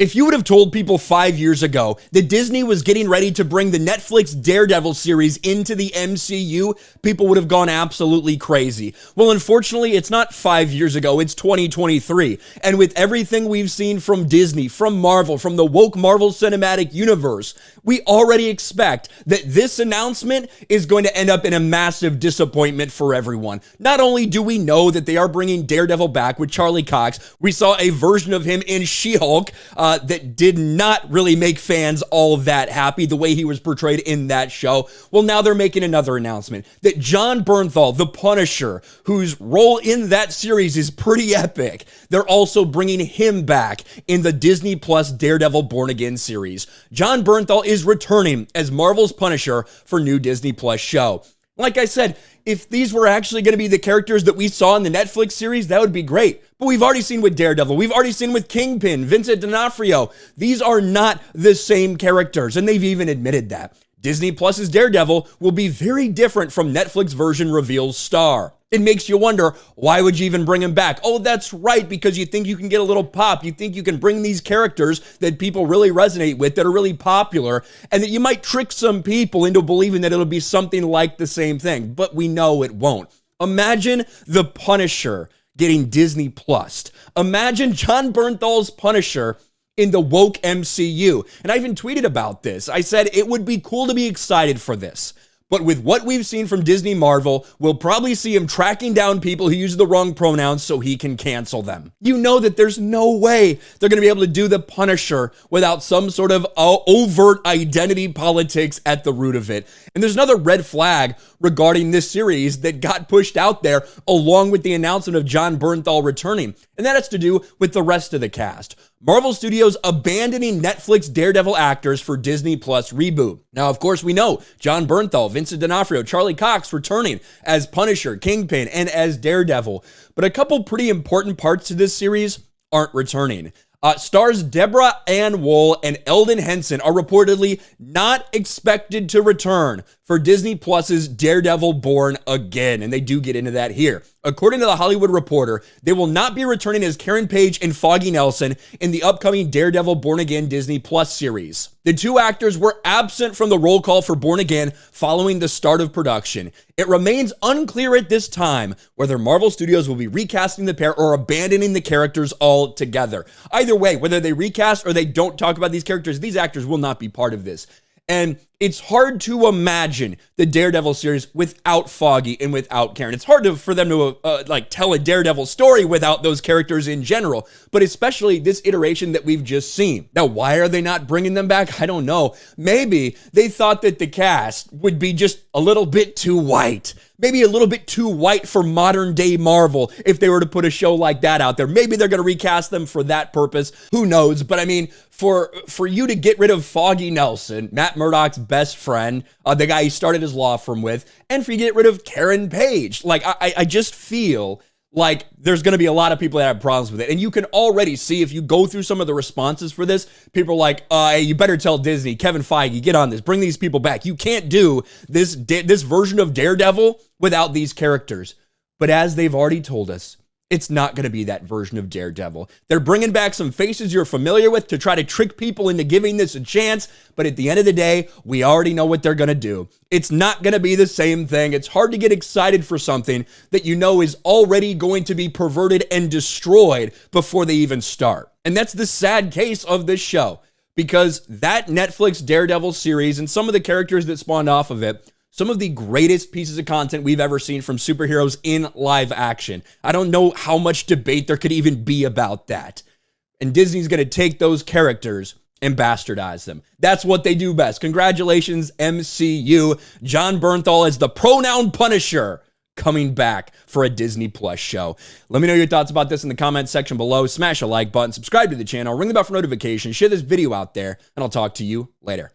If you would have told people 5 years ago that Disney was getting ready to bring the Netflix Daredevil series into the MCU, people would have gone absolutely crazy. Well, unfortunately, it's not 5 years ago, it's 2023. And with everything we've seen from Disney, from Marvel, from the woke Marvel Cinematic Universe, we already expect that this announcement is going to end up in a massive disappointment for everyone. Not only do we know that they are bringing Daredevil back with Charlie Cox, we saw a version of him in She-Hulk that did not really make fans all that happy the way he was portrayed in that show. Well, now they're making another announcement that Jon Bernthal, the Punisher, whose role in that series is pretty epic, they're also bringing him back in the Disney Plus Daredevil Born Again series. Jon Bernthal is returning as Marvel's Punisher for new Disney Plus show. Like I said, if these were actually going to be the characters that we saw in the Netflix series, that would be great. But we've already seen with Daredevil, we've already seen with Kingpin, Vincent D'Onofrio. These are not the same characters, and they've even admitted that. Disney Plus's Daredevil will be very different from Netflix version reveals star. It makes you wonder, why would you even bring him back? Oh, that's right, because you think you can get a little pop. You think you can bring these characters that people really resonate with, that are really popular, and that you might trick some people into believing that it'll be something like the same thing. But we know it won't. Imagine the Punisher getting Disney Plus. Imagine Jon Bernthal's Punisher in the woke MCU. And I even tweeted about this. I said it would be cool to be excited for this. But with what we've seen from Disney Marvel, we'll probably see him tracking down people who use the wrong pronouns so he can cancel them. You know that there's no way they're going to be able to do the Punisher without some sort of overt identity politics at the root of it. And there's another red flag regarding this series that got pushed out there along with the announcement of Jon Bernthal returning. And that has to do with the rest of the cast. Marvel Studios abandoning Netflix Daredevil actors for Disney Plus reboot. Now, of course, we know Jon Bernthal, Vincent D'Onofrio, Charlie Cox returning as Punisher, Kingpin, and as Daredevil. But a couple pretty important parts to this series aren't returning. Stars Deborah Ann Woll and Eldon Henson are reportedly not expected to return for Disney Plus's Daredevil Born Again, and they do get into that here. According to The Hollywood Reporter, they will not be returning as Karen Page and Foggy Nelson in the upcoming Daredevil Born Again Disney Plus series. The two actors were absent from the roll call for Born Again following the start of production. It remains unclear at this time whether Marvel Studios will be recasting the pair or abandoning the characters altogether. Either way, whether they recast or they don't talk about these characters, these actors will not be part of this. And it's hard to imagine the Daredevil series without Foggy and without Karen. It's hard for them to tell a Daredevil story without those characters in general, but especially this iteration that we've just seen. Now, why are they not bringing them back? I don't know. Maybe they thought that the cast would be just a little bit too white. Maybe a little bit too white for modern day Marvel if they were to put a show like that out there. Maybe they're going to recast them for that purpose. Who knows? But I mean, for you to get rid of Foggy Nelson, Matt Murdock's best friend, the guy he started his law firm with, and for you to get rid of Karen Page, I just feel like there's going to be a lot of people that have problems with it. And you can already see if you go through some of the responses for this, people are like, hey, you better tell Disney, Kevin Feige, get on this, bring these people back. You can't do this version of Daredevil without these characters. But as they've already told us, it's not going to be that version of Daredevil. They're bringing back some faces you're familiar with to try to trick people into giving this a chance. But at the end of the day, we already know what they're going to do. It's not going to be the same thing. It's hard to get excited for something that you know is already going to be perverted and destroyed before they even start. And that's the sad case of this show, because that Netflix Daredevil series and some of the characters that spawned off of it, some of the greatest pieces of content we've ever seen from superheroes in live action. I don't know how much debate there could even be about that. And Disney's going to take those characters and bastardize them. That's what they do best. Congratulations, MCU. Jon Bernthal as the pronoun Punisher coming back for a Disney Plus show. Let me know your thoughts about this in the comments section below. Smash a like button, subscribe to the channel, ring the bell for notifications, share this video out there, and I'll talk to you later.